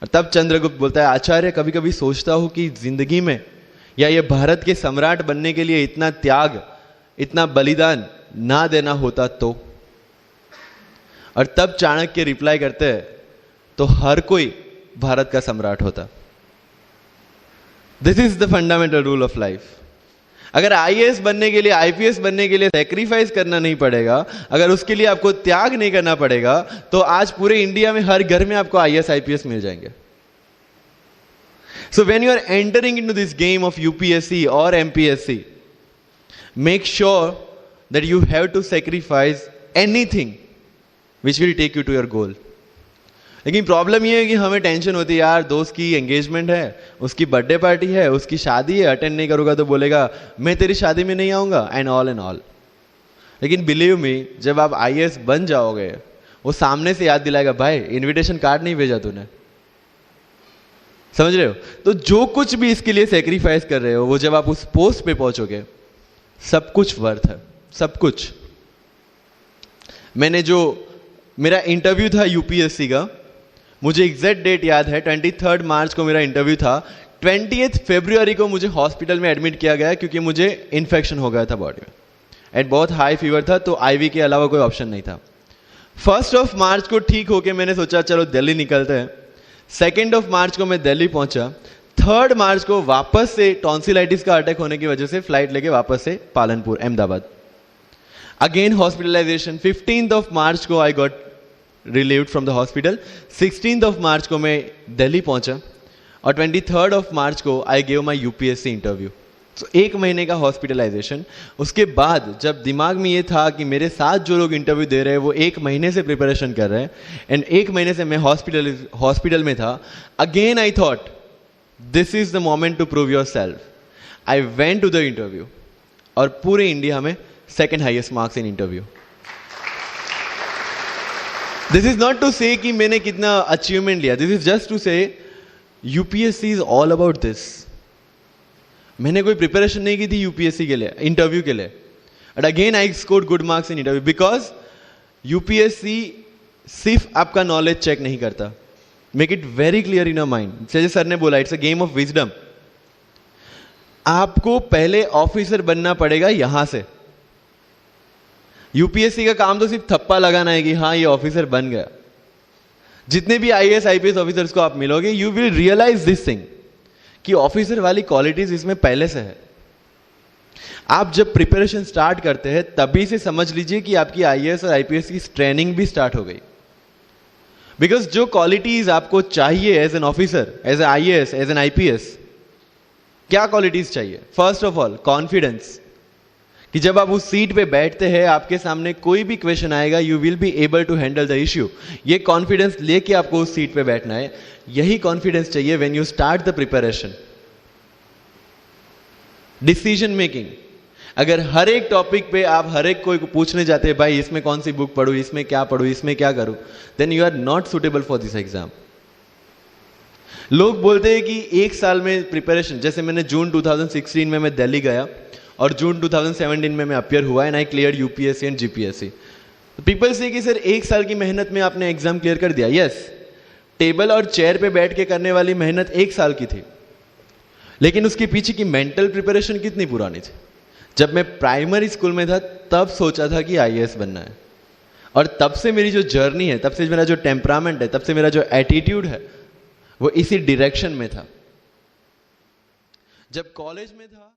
और तब चंद्रगुप्त बोलता है, आचार्य कभी कभी सोचता हूं कि जिंदगी में या ये भारत के सम्राट बनने के लिए इतना त्याग, इतना बलिदान ना देना होता तो। और तब चाणक्य रिप्लाई करते हैं, तो हर कोई भारत का सम्राट होता। This is the fundamental rule of life. अगर आईएएस बनने के लिए, आईपीएस बनने के लिए सैक्रिफाइस करना नहीं पड़ेगा, अगर उसके लिए आपको त्याग नहीं करना पड़ेगा, तो आज पूरे इंडिया में हर घर में आपको आईएएस आईपीएस मिल जाएंगे। So when you are entering into this game of UPSC और MPSC, make sure that you have to sacrifice anything which will take you to your goal. लेकिन प्रॉब्लम ये है कि हमें टेंशन होती है, यार दोस्त की एंगेजमेंट है, उसकी बर्थडे पार्टी है, उसकी शादी है, अटेंड नहीं करूंगा तो बोलेगा मैं तेरी शादी में नहीं आऊंगा, एंड ऑल। लेकिन बिलीव मी, जब आप आईएएस बन जाओगे, वो सामने से याद दिलाएगा, भाई इनविटेशन कार्ड नहीं भेजा तूने। समझ रहे हो? तो जो कुछ भी इसके लिए सेक्रीफाइस कर रहे हो, वो जब आप उस पोस्ट पे पहुंचोगे, सब कुछ वर्थ है, सब कुछ। मेरा इंटरव्यू था यूपीएससी का, मुझे एग्जैक्ट डेट याद है, 23 मार्च को मेरा इंटरव्यू था। 20 फरवरी को मुझे हॉस्पिटल में एडमिट किया गया क्योंकि मुझे इन्फेक्शन हो गया था बॉडी में, एंड बहुत हाई फीवर था, तो आईवी के अलावा कोई ऑप्शन नहीं था। 1 मार्च को ठीक होके मैंने सोचा चलो दिल्ली निकलते हैं। 2 मार्च को मैं दिल्ली पहुंचा। 3 मार्च को वापस से टॉन्सिलाइटिस का अटैक होने की वजह से फ्लाइट लेके वापस से पालनपुर, अहमदाबाद, अगेन हॉस्पिटलाइजेशन। 15 मार्च को I got relieved from the hospital. 16 मार्च को मैं दिल्ली पहुंचा और 23 मार्च को I gave my UPSC interview. तो 1 महीने का हॉस्पिटलाइजेशन। उसके बाद जब दिमाग में ये था कि मेरे साथ जो लोग इंटरव्यू दे रहे हैं वो 1 महीने से प्रिपरेशन कर रहे हैं, एंड 1 महीने से मैं हॉस्पिटल में था, again I thought this is the moment to prove yourself. I went to the interview और पूरे इंडिया में 2nd highest marks in interview. This is not to say कि मैंने कितना अचीवमेंट लिया, this is just to say UPSC is all about this. मैंने कोई preparation नहीं की थी यूपीएससी के लिए, इंटरव्यू के लिए, but again I scored good marks in interview, because UPSC सिर्फ आपका नॉलेज चेक नहीं करता। Make it very clear in your mind. जैसे सर ने बोला, it's a game of wisdom. आपको पहले ऑफिसर बनना पड़ेगा यहां से। यूपीएससी का काम तो सिर्फ थप्पा लगाना है कि हाँ ये ऑफिसर बन गया। जितने भी आईएएस आईपीएस ऑफिसर्स को आप मिलोगे, you will realize this thing कि ऑफिसर वाली क्वालिटीज इसमें पहले से है। आप जब प्रिपरेशन स्टार्ट करते हैं तभी से समझ लीजिए कि आपकी आईएएस और आईपीएस की ट्रेनिंग भी स्टार्ट हो गई। बिकॉज जो क्वालिटीज आपको चाहिए as an officer, as an IAS, as an IPS, क्या क्वालिटीज चाहिए? फर्स्ट ऑफ ऑल कॉन्फिडेंस, कि जब आप उस सीट पे बैठते हैं, आपके सामने कोई भी क्वेश्चन आएगा, you will be able to handle the issue. ये कॉन्फिडेंस लेके आपको उस सीट पे बैठना है। यही कॉन्फिडेंस चाहिए when you start the preparation. Decision making, अगर हर एक टॉपिक पे आप हर एक कोई पूछने जाते हैं, भाई इसमें कौन सी बुक पढूं, इसमें क्या पढूं, इसमें क्या करूं, then you are not suitable for this exam. लोग बोलते हैं कि 1 साल में प्रिपरेशन, जैसे मैंने जून 2016 में मैं दिल्ली गया और जून 2017 में मैं अपियर हुआ, and I clear UPSC and GPSC. People से कि सर 1 साल की मेहनत में आपने एग्जाम क्लियर कर दिया। यस, टेबल और चेयर पे बैठ के करने वाली मेहनत 1 साल की थी, लेकिन उसके पीछे की मेंटल प्रिपरेशन कितनी पुरानी थी। जब मैं प्राइमरी स्कूल में था तब सोचा था कि आईएएस बनना है, और तब से मेरी जो जर्नी है, तब से मेरा जो टेम्परामेंट है, तब से मेरा जो एटीट्यूड है, वो इसी डायरेक्शन में था। जब कॉलेज में था